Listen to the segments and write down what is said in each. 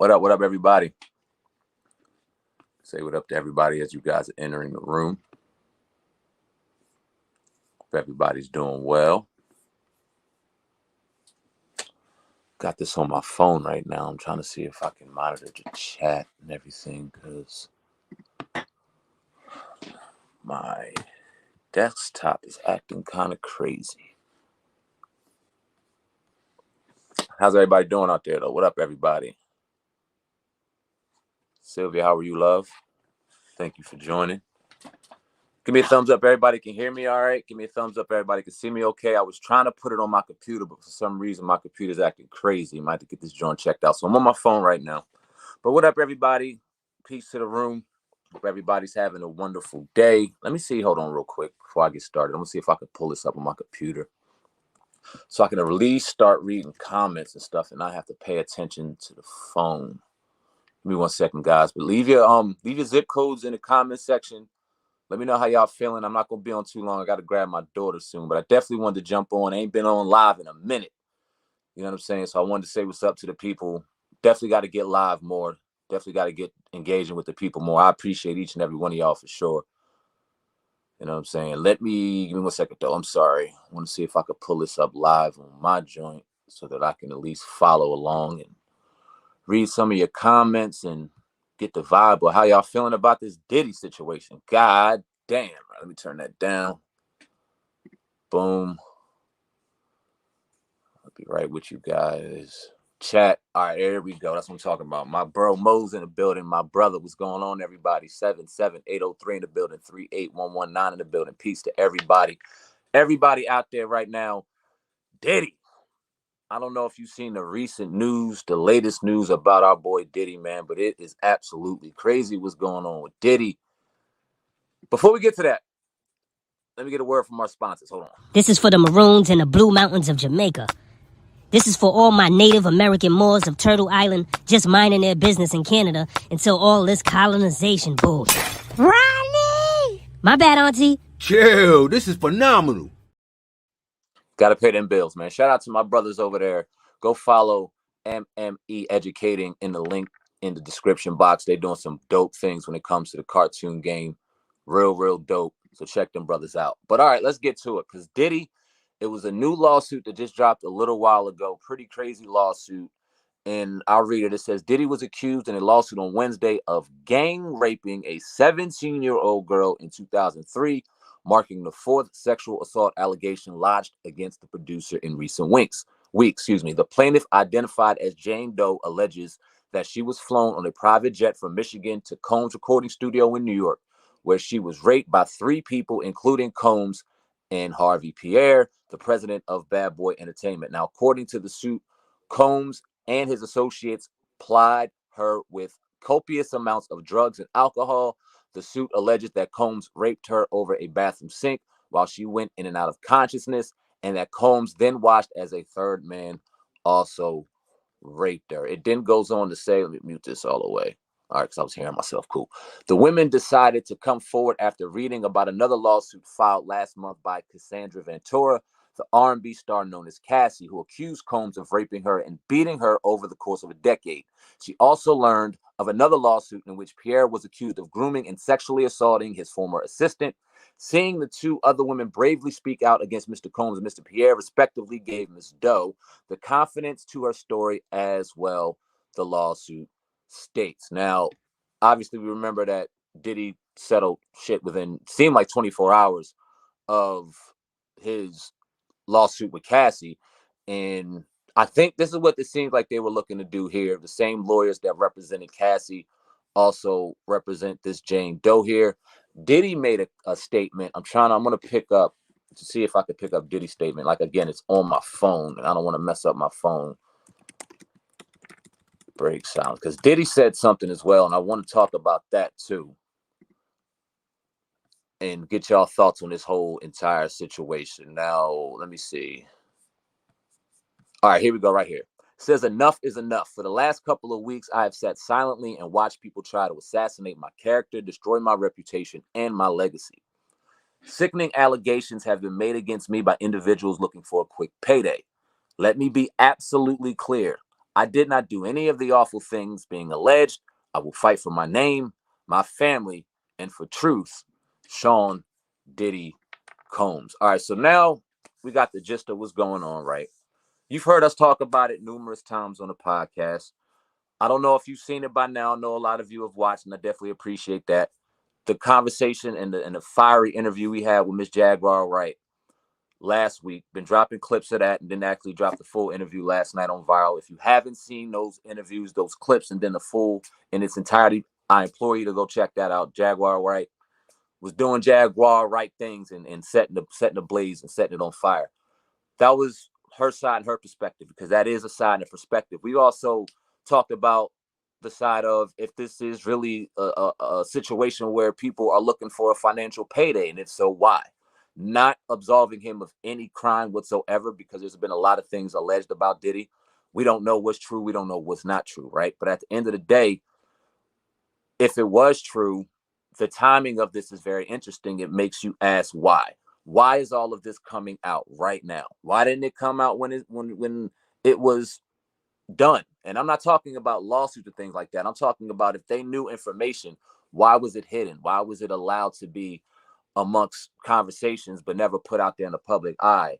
What up, everybody? Say what up to everybody as you guys are entering the room. Hope everybody's doing well. Got this on my phone right now. I'm trying to see if I can monitor the chat and everything because my desktop is acting kind of crazy. How's everybody doing out there, though? What up, everybody? Sylvia, how are you, love? Thank you for joining. Give me a thumbs up. Everybody can hear me all right. Give me a thumbs up. Everybody can see me okay. I was trying to put it on my computer, but for some reason, my computer's acting crazy. I might have to get this joint checked out. So I'm on my phone right now. But what up, everybody? Peace to the room. Hope everybody's having a wonderful day. Let me see. Hold on real quick before I get started. I'm going to see if I can pull this up on my computer so I can at least start reading comments and stuff and not have to pay attention to the phone. Give me 1 second, guys. But leave your zip codes in the comment section. Let me know how y'all feeling. I'm not going to be on too long. I got to grab my daughter soon, but I definitely wanted to jump on. I ain't been on live in a minute. You know what I'm saying? So I wanted to say what's up to the people. Definitely got to get live more. Definitely got to get engaging with the people more. I appreciate each and every one of y'all for sure. You know what I'm saying? Give me 1 second, though. I'm sorry. I want to see if I could pull this up live on my joint so that I can at least follow along and read some of your comments and get the vibe of how y'all feeling about this Diddy situation. God damn. Right, let me turn that down. Boom. I'll be right with you guys. Chat. All right, there we go. That's what I'm talking about. My bro Mo's in the building. My brother, what's going on, everybody? 77803 in the building. 38119 in the building. Peace to everybody. Everybody out there right now. Diddy. I don't know if you've seen the recent news, the latest news about our boy Diddy, man, but it is absolutely crazy what's going on with Diddy. Before we get to that, let me get a word from our sponsors. Hold on. This is for the Maroons in the Blue Mountains of Jamaica. This is for all my Native American Moors of Turtle Island just minding their business in Canada until all this colonization bull. Ronnie! My bad, Auntie. Chill, this is phenomenal. Gotta pay them bills, man. Shout out to my brothers over there. Go follow MME Educating in the link in the description box. They're doing some dope things when it comes to the cartoon game. Real dope. So check them brothers out. But all right, let's get to it. Because Diddy, it was a new lawsuit that just dropped a little while ago. Pretty crazy lawsuit. And I'll read it. It says, Diddy was accused in a lawsuit on Wednesday of gang raping a 17-year-old girl in 2003, marking the fourth sexual assault allegation lodged against the producer in recent weeks. The plaintiff, identified as Jane Doe, alleges that she was flown on a private jet from Michigan to Combs recording studio in New York, where she was raped by 3 people, including Combs and Harve Pierre, the president of Bad Boy Entertainment. Now, according to the suit, Combs and his associates plied her with copious amounts of drugs and alcohol. The suit alleges that Combs raped her over a bathroom sink while she went in and out of consciousness, and that Combs then watched as a third man also raped her. It then goes on to say, let me mute this all the way. All right, because I was hearing myself. Cool. The women decided to come forward after reading about another lawsuit filed last month by Cassandra Ventura, the R&B star known as Cassie, who accused Combs of raping her and beating her over the course of a decade. She also learned of another lawsuit in which Pierre was accused of grooming and sexually assaulting his former assistant. Seeing the 2 other women bravely speak out against Mr. Combs and Mr. Pierre, respectively, gave Ms. Doe the confidence to her story as well, the lawsuit states. Now, obviously, we remember that Diddy settled shit within, seemed like 24 hours of his lawsuit with Cassie. And I think this is what it seems like they were looking to do here. The same lawyers that represented Cassie also represent this Jane Doe here. Diddy made a statement. I'm going to pick up to see if I could pick up Diddy's statement. Like, again, it's on my phone, and I don't want to mess up my phone. Break silence, because Diddy said something as well, and I want to talk about that too and get y'all thoughts on this whole entire situation. Now, let me see. All right, here we go right here. It says, enough is enough. For the last couple of weeks, I have sat silently and watched people try to assassinate my character, destroy my reputation, and my legacy. Sickening allegations have been made against me by individuals looking for a quick payday. Let me be absolutely clear. I did not do any of the awful things being alleged. I will fight for my name, my family, and for truth. Sean Diddy Combs. All right, so now we got the gist of what's going on, right? You've heard us talk about it numerous times on the podcast. I don't know if you've seen it by now. I know a lot of you have watched, and I definitely appreciate that. The conversation and the fiery interview we had with Miss Jaguar Wright last week. Been dropping clips of that and then actually dropped the full interview last night on Viral. If you haven't seen those interviews, those clips, and then the full in its entirety, I implore you to go check that out. Jaguar Wright was doing Jaguar Wright things and setting the blaze and setting it on fire. That was her side and her perspective, because that is a side and a perspective. We also talked about the side of if this is really a situation where people are looking for a financial payday, and if so, why? Not absolving him of any crime whatsoever, because there's been a lot of things alleged about Diddy. We don't know what's true. We don't know what's not true, right? But at the end of the day, if it was true, the timing of this is very interesting. It makes you ask why. Why is all of this coming out right now? Why didn't it come out when it was done? And I'm not talking about lawsuits or things like that. I'm talking about if they knew information, why was it hidden? Why was it allowed to be amongst conversations but never put out there in the public eye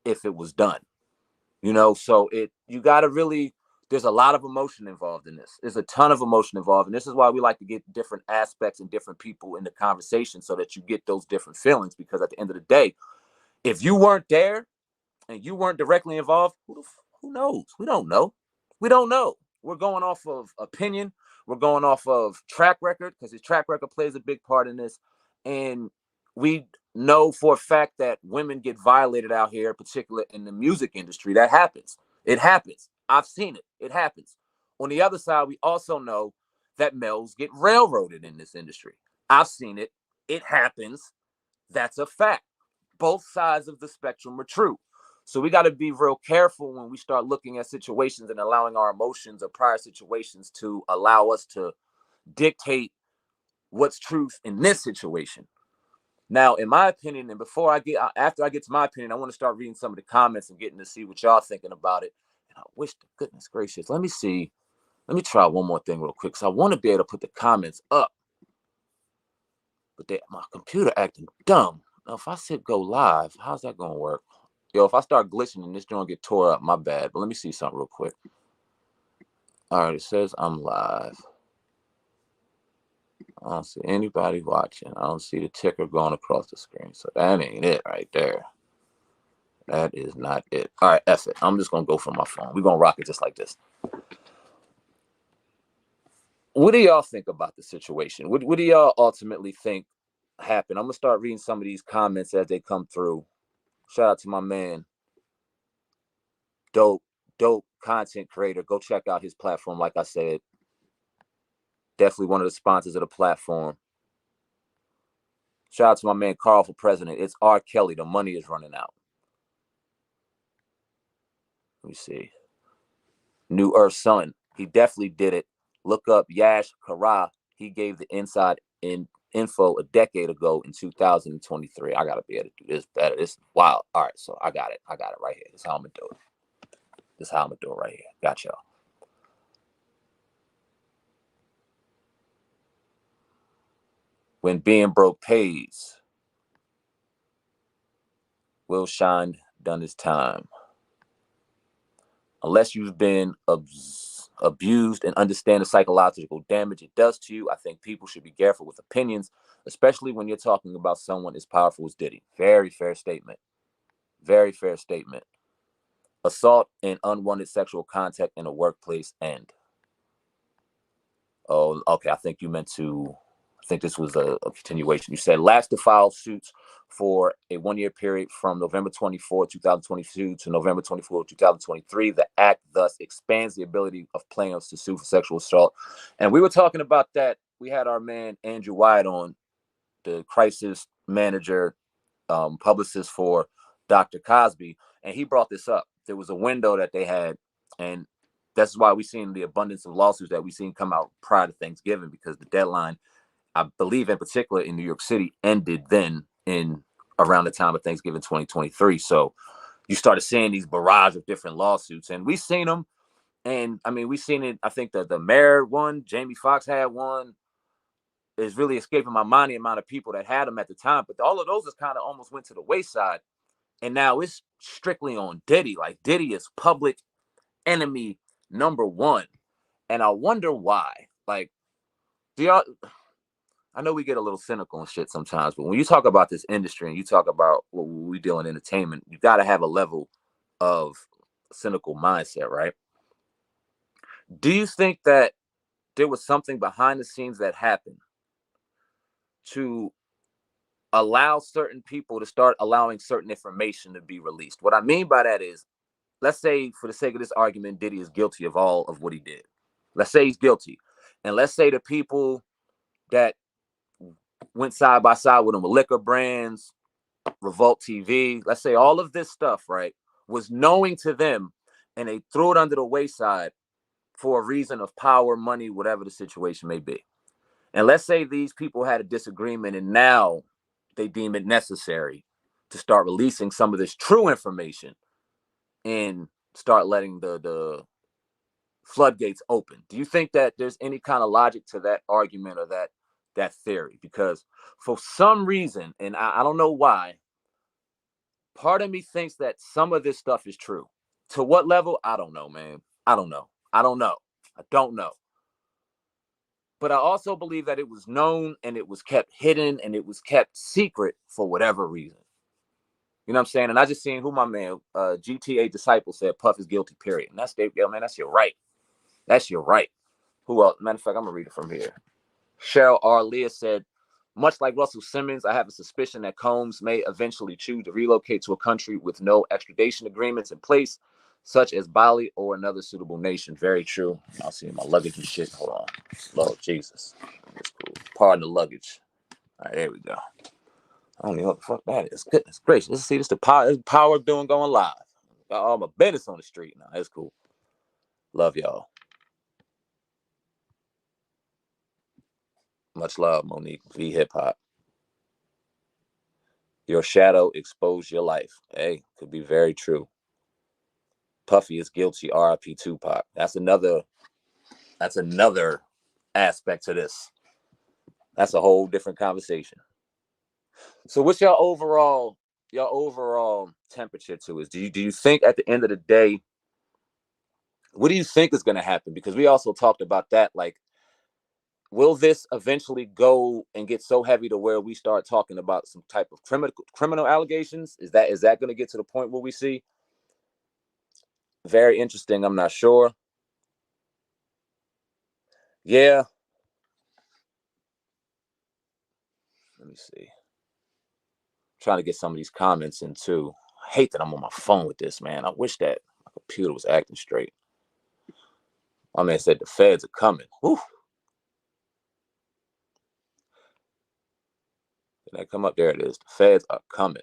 if it was done? So you got to really, there's a lot of emotion involved in this. There's a ton of emotion involved. And this is why we like to get different aspects and different people in the conversation so that you get those different feelings. Because at the end of the day, if you weren't there and you weren't directly involved, who knows? We don't know. We don't know. We're going off of opinion. We're going off of track record, because his track record plays a big part in this. And we know for a fact that women get violated out here, particularly in the music industry. That happens. It happens. I've seen it. It happens. On the other side, we also know that males get railroaded in this industry. I've seen it. It happens. That's a fact. Both sides of the spectrum are true. So we got to be real careful when we start looking at situations and allowing our emotions or prior situations to allow us to dictate what's truth in this situation. Now, in my opinion, and after I get to my opinion, I want to start reading some of the comments and getting to see what y'all thinking about it. And I wish to goodness gracious, let me try one more thing real quick, because I want to be able to put the comments up. But my computer acting dumb. Now, if I said go live, how's that going to work? Yo, if I start glitching and this joint get tore up, my bad. But let me see something real quick. All right, it says I'm live. I don't see anybody watching. I don't see the ticker going across the screen. So that ain't it right there. That is not it. All right, F it. I'm just going to go from my phone. We're going to rock it just like this. What do y'all think about the situation? What do y'all ultimately think happened? I'm going to start reading some of these comments as they come through. Shout out to my man, dope content creator. Go check out his platform. Like I said, definitely one of the sponsors of the platform. Shout out to my man Carl for president. It's R. Kelly. The money is running out. Let me see. New Earth Sun. He definitely did it. Look up Yash Kara. He gave the inside info a decade ago in 2023. I gotta be able to do this better. This is wild. All right, so I got it right here. This is how I'm gonna do it. Right here. Got y'all. When being broke pays, Will Shine done his time. Unless you've been abused and understand the psychological damage it does to you, I think people should be careful with opinions, especially when you're talking about someone as powerful as Diddy. Very fair statement. Very fair statement. Assault and unwanted sexual contact in a workplace end. Oh, okay. I think this was a continuation. You said last to file suits for a 1-year period from November 24, 2022 to November 24, 2023. The act thus expands the ability of plaintiffs to sue for sexual assault. And we were talking about that. We had our man Andrew Wyatt on, the crisis manager, publicist for Dr. Cosby, and he brought this up. There was a window that they had, and that's why we've seen the abundance of lawsuits that we've seen come out prior to Thanksgiving, because the deadline, I believe in particular in New York City, ended then in around the time of Thanksgiving 2023. So you started seeing these barrage of different lawsuits, and we've seen them. And I mean, we've seen it. I think the mayor one, Jamie Foxx had one. Is really escaping my mind the amount of people that had them at the time. But all of those just kind of almost went to the wayside. And now it's strictly on Diddy. Like Diddy is public enemy number one. And I wonder why. Like, do y'all, I know we get a little cynical and shit sometimes, but when you talk about this industry and you talk about what we do in entertainment, you got to have a level of cynical mindset, right? Do you think that there was something behind the scenes that happened to allow certain people to start allowing certain information to be released? What I mean by that is, let's say for the sake of this argument, Diddy is guilty of all of what he did. Let's say he's guilty. And let's say the people that went side by side with him with liquor brands, Revolt TV, let's say all of this stuff, right, was knowing to them and they threw it under the wayside for a reason of power, money, whatever the situation may be. And let's say these people had a disagreement and now they deem it necessary to start releasing some of this true information and start letting the floodgates open. Do you think that there's any kind of logic to that argument or that theory? Because for some reason, and I don't know why, part of me thinks that some of this stuff is true. To what level? I don't know, man. I don't know. I don't know. But I also believe that it was known and it was kept hidden and it was kept secret for whatever reason. You know what I'm saying? And I just seen who my man, GTA Disciple said Puff is guilty, period. And that's, yo, man, that's your right. That's your right. Who else? Matter of fact, I'm going to read it from here. Cheryl R. Leah said, much like Russell Simmons, I have a suspicion that Combs may eventually choose to relocate to a country with no extradition agreements in place, such as Bali or another suitable nation. Very true. I'll see my luggage and shit. Hold on. Lord Jesus. That's cool. Pardon the luggage. All right, there we go. I don't know what the fuck that is. Goodness gracious. Let's see. This the power of doing going live. Got all my business on the street now. That's cool. Love y'all. Much love, Monique. V Hip Hop. Your shadow exposed your life. Hey, could be very true. Puffy is guilty. R.I.P. Tupac. That's another aspect to this. That's a whole different conversation. So what's your overall temperature to it? Do you think at the end of the day, what do you think is going to happen? Because we also talked about that. Like, will this eventually go and get so heavy to where we start talking about some type of criminal allegations? Is that going to get to the point where we see? Very interesting. I'm not sure. Yeah. Let me see. Trying to get some of these comments in too. I hate that I'm on my phone with this, man. I wish that my computer was acting straight. My man said the feds are coming. Whew. Did that come up? There it is. The feds are coming.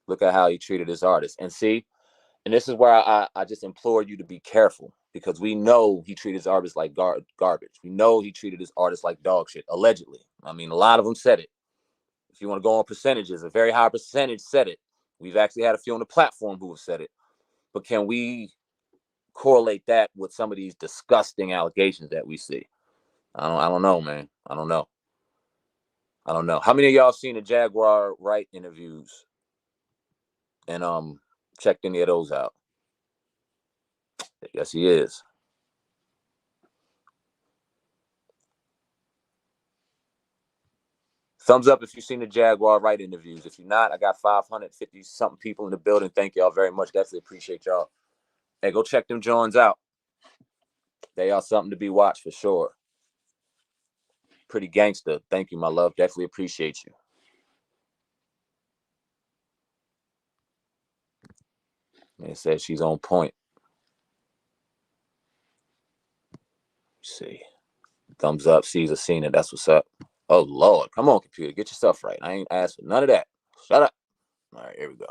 Look at how he treated his artist. And see, and this is where I just implore you to be careful, because we know he treated his artists like garbage. We know he treated his artists like dog shit, allegedly. I mean, a lot of them said it. If you want to go on percentages, a very high percentage said it. We've actually had a few on the platform who have said it. But can we correlate that with some of these disgusting allegations that we see? I don't know, man. I don't know. How many of y'all seen the Jaguar Wright interviews and checked any of those out? Yes, he is. Thumbs up if you've seen the Jaguar Wright interviews. If you're not, I got 550 something people in the building. Thank y'all very much. Definitely appreciate y'all. Hey, go check them Jones out. They are something to be watched for sure. Pretty gangster. Thank you, my love. Definitely appreciate you. Man said she's on point. Let's see. Thumbs up. Caesar seen it. That's what's up. Oh, Lord. Come on, computer. Get yourself right. I ain't asked for none of that. Shut up. All right, here we go.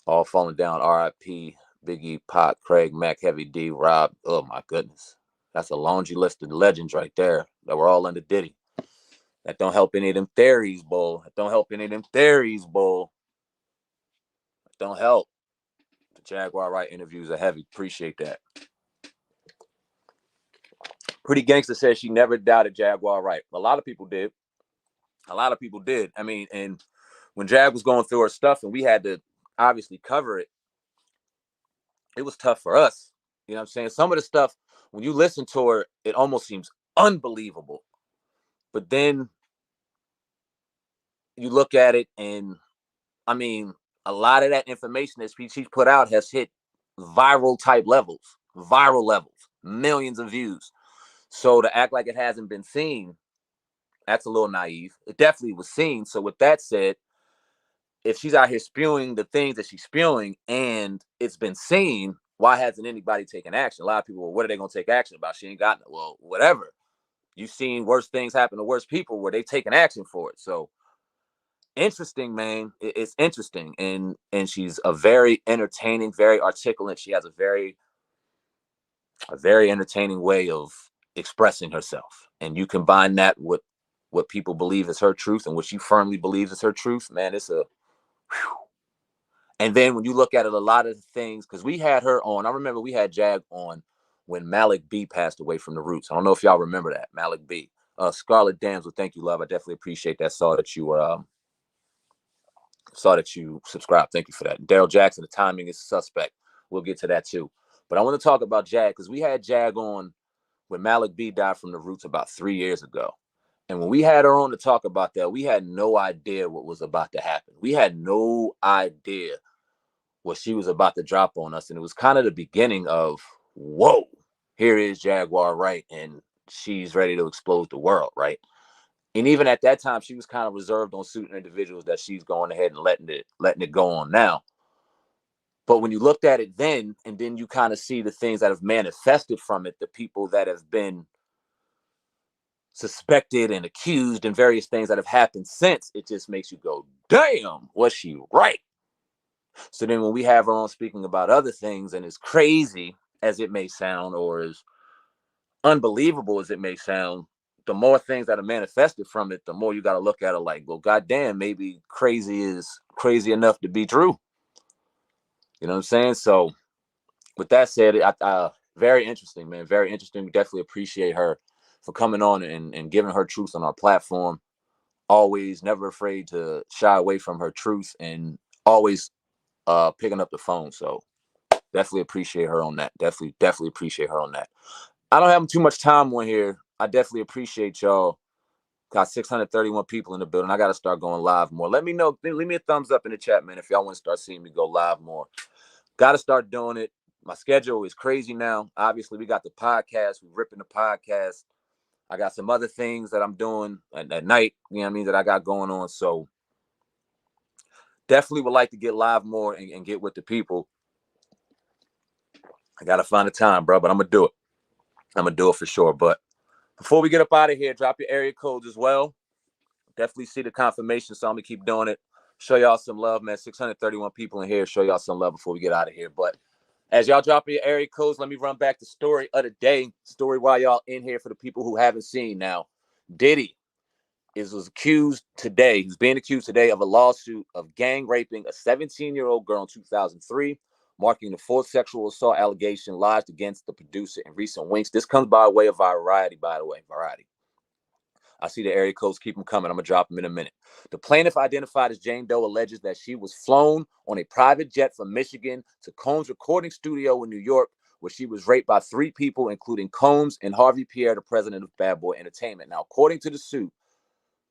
All falling down. R.I.P. Biggie, Pac, Craig, Mac, Heavy D, Rob. Oh, my goodness. That's a laundry list of legends right there that were all under Diddy. That don't help any of them theories, bull. Don't help. The Jaguar Wright interviews are heavy. Appreciate that. Pretty Gangster says she never doubted Jaguar Wright. A lot of people did. I mean, and when Jag was going through her stuff and we had to obviously cover it, it was tough for us. You know what I'm saying? Some of the stuff, when you listen to her, it almost seems unbelievable. But then you look at it and, I mean, a lot of that information that she's put out has hit viral levels, millions of views. So to act like it hasn't been seen, that's a little naive. It definitely was seen. So with that said, if she's out here spewing the things that she's spewing and it's been seen, why hasn't anybody taken action? A lot of people, well, what are they going to take action about? She ain't got, well, whatever. You've seen worse things happen to worse people where they've taken action for it. So interesting, man. It's interesting. And she's a very entertaining, very articulate. She has a very entertaining way of expressing herself. And you combine that with what people believe is her truth and what she firmly believes is her truth, man, it's a whew. And then when you look at it, a lot of things, because we had her on, I remember we had Jag on when Malik B passed away from the Roots. I don't know if y'all remember that, Malik B. Scarlet Damsel, thank you, love. I definitely appreciate that. Saw that you subscribed. Thank you for that. Daryl Jackson, the timing is suspect. We'll get to that too. But I want to talk about Jag because we had Jag on when Malik B died from the Roots about 3 years ago. And when we had her on to talk about that, we had no idea what was about to happen. We had no idea what she was about to drop on us. And it was kind of the beginning of, whoa, here is Jaguar Wright, and she's ready to explode the world, right? And even at that time, she was kind of reserved on certain individuals that she's going ahead and letting it go on now. But when you looked at it then, and then you kind of see the things that have manifested from it, the people that have been suspected and accused and various things that have happened since, it just makes you go, damn, was she right? So then when we have her on speaking about other things, and as crazy as it may sound, or as unbelievable as it may sound, the more things that are manifested from it, the more you got to look at it like, well, goddamn, maybe crazy is crazy enough to be true. You know what I'm saying? So with that said, very interesting, man. Very interesting. We definitely appreciate her for coming on and giving her truth on our platform. Always never afraid to shy away from her truth and always picking up the phone. So definitely appreciate her on that. Definitely appreciate her on that. I don't have too much time on here. I definitely appreciate y'all. Got 631 people in the building. I got to start going live more. Let me know. Leave me a thumbs up in the chat, man, if y'all want to start seeing me go live more. Got to start doing it. My schedule is crazy now. Obviously, we got the podcast. We're ripping the podcast. I got some other things that I'm doing at night, you know what I mean, that I got going on. So definitely would like to get live more and get with the people. I got to find the time, bro, but I'm going to do it. I'm going to do it for sure. But before we get up out of here, drop your area codes as well. Definitely see the confirmation, so I'm going to keep doing it. Show y'all some love, man. 631 people in here. Show y'all some love before we get out of here. But as y'all drop your area codes, let me run back the story of the day. Story while y'all in here for the people who haven't seen now. Diddy was accused today. He's being accused today of a lawsuit of gang raping a 17-year-old girl in 2003, marking the fourth sexual assault allegation lodged against the producer in recent weeks. This comes by way of Variety, by the way. Variety. I see the area codes. Keep them coming. I'm going to drop them in a minute. The plaintiff, identified as Jane Doe, alleges that she was flown on a private jet from Michigan to Combs' recording studio in New York, where she was raped by 3 people, including Combs and Harve Pierre, the president of Bad Boy Entertainment. Now, according to the suit,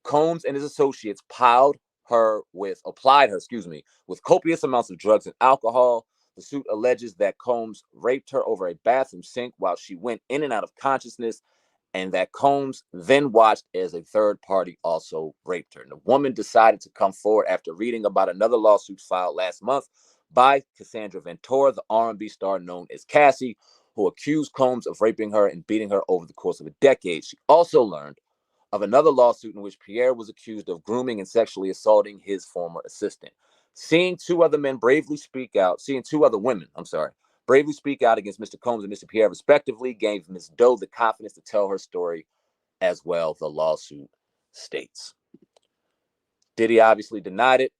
Combs and his associates plied her with copious amounts of drugs and alcohol. The suit alleges that Combs raped her over a bathroom sink while she went in and out of consciousness, and that Combs then watched as a third party also raped her. And the woman decided to come forward after reading about another lawsuit filed last month by Cassandra Ventura, the R&B star known as Cassie, who accused Combs of raping her and beating her over the course of a decade. She also learned of another lawsuit in which Pierre was accused of grooming and sexually assaulting his former assistant. Seeing two other women bravely speak out against Mr. Combs and Mr. Pierre, respectively, gave Ms. Doe the confidence to tell her story as well, the lawsuit states. Diddy obviously denied it.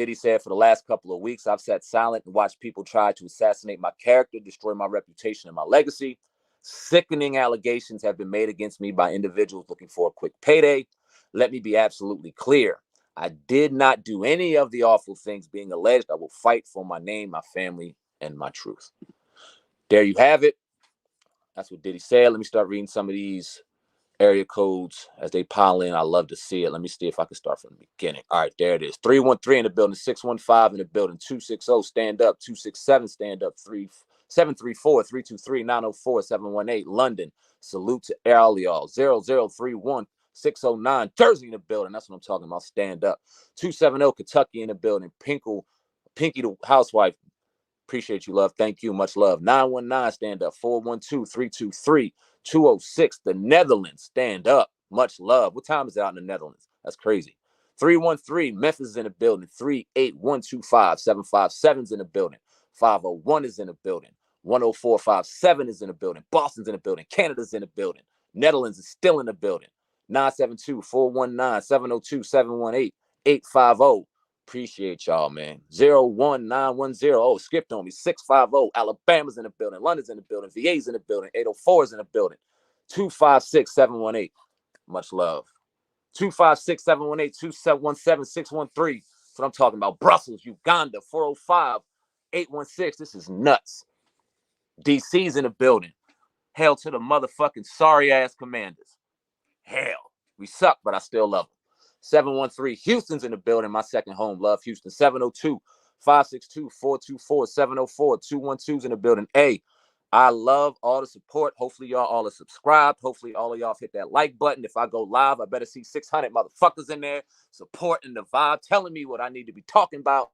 Diddy said, for the last couple of weeks, I've sat silent and watched people try to assassinate my character, destroy my reputation and my legacy. Sickening allegations have been made against me by individuals looking for a quick payday. Let me be absolutely clear. I did not do any of the awful things being alleged. I will fight for my name, my family, and my truth. There you have it. That's what Diddy said. Let me start reading some of these area codes as they pile in. I love to see it. Let me see if I can start from the beginning. All right, there it is. 313 in the building, 615 in the building, 260 stand up, 267 stand up, 734 323 904 718 London. Salute to all y'all. 0031 609 Jersey in the building. That's what I'm talking about. Stand up. 270 Kentucky in the building. Pinky the housewife. Appreciate you, love. Thank you. Much love. 919 stand up. 412 323 206 The Netherlands. Stand up. Much love. What time is it out in the Netherlands? That's crazy. 313 Memphis is in the building. 38125 757 is in the building. 501 is in the building. 10457 is in the building. Boston's in the building. Canada's in the building. Netherlands is still in the building. 972 419 702 718 850. Appreciate y'all, man. 01910. Oh, skipped on me. 650. Alabama's in the building. London's in the building. VA's in the building. 804 is in the building. 256 718. Much love. 256 718 2717 613. That's what I'm talking about. Brussels, Uganda. 405 816. This is nuts. DC's in the building. Hell to the motherfucking sorry ass Commanders. Hell. We suck, but I still love them. 713 Houston's in the building. My second home. Love Houston. 702 562 424 704 212's in the building. Hey, I love all the support. Hopefully y'all all are subscribed. Hopefully all of y'all hit that like button. If I go live, I better see 600 motherfuckers in there supporting the vibe, telling me what I need to be talking about.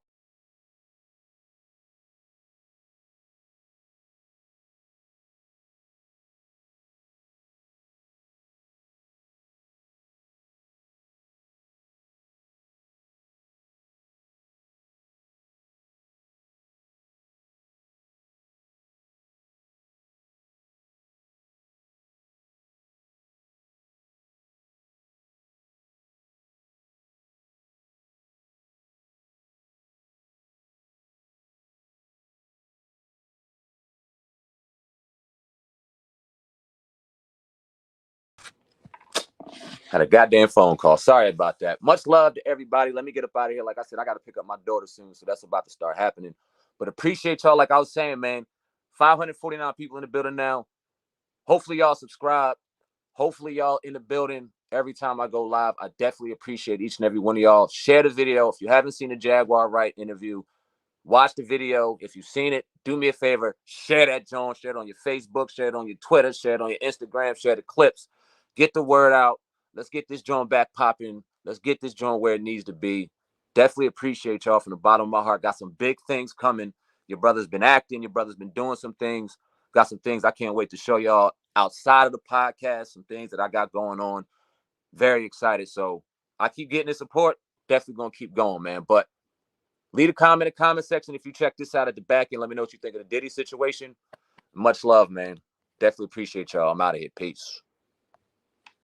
Had a goddamn phone call. Sorry about that. Much love to everybody. Let me get up out of here. Like I said, I got to pick up my daughter soon, so that's about to start happening. But appreciate y'all. Like I was saying, man, 549 people in the building now. Hopefully y'all subscribe. Hopefully y'all in the building every time I go live. I definitely appreciate each and every one of y'all. Share the video. If you haven't seen the Jaguar Wright interview, watch the video. If you've seen it, do me a favor. Share that, John. Share it on your Facebook. Share it on your Twitter. Share it on your Instagram. Share the clips. Get the word out. Let's get this joint back popping. Let's get this joint where it needs to be. Definitely appreciate y'all from the bottom of my heart. Got some big things coming. Your brother's been acting. Your brother's been doing some things. Got some things I can't wait to show y'all outside of the podcast. Some things that I got going on. Very excited. So I keep getting the support. Definitely going to keep going, man. But leave a comment in the comment section if you check this out at the back and let me know what you think of the Diddy situation. Much love, man. Definitely appreciate y'all. I'm out of here. Peace.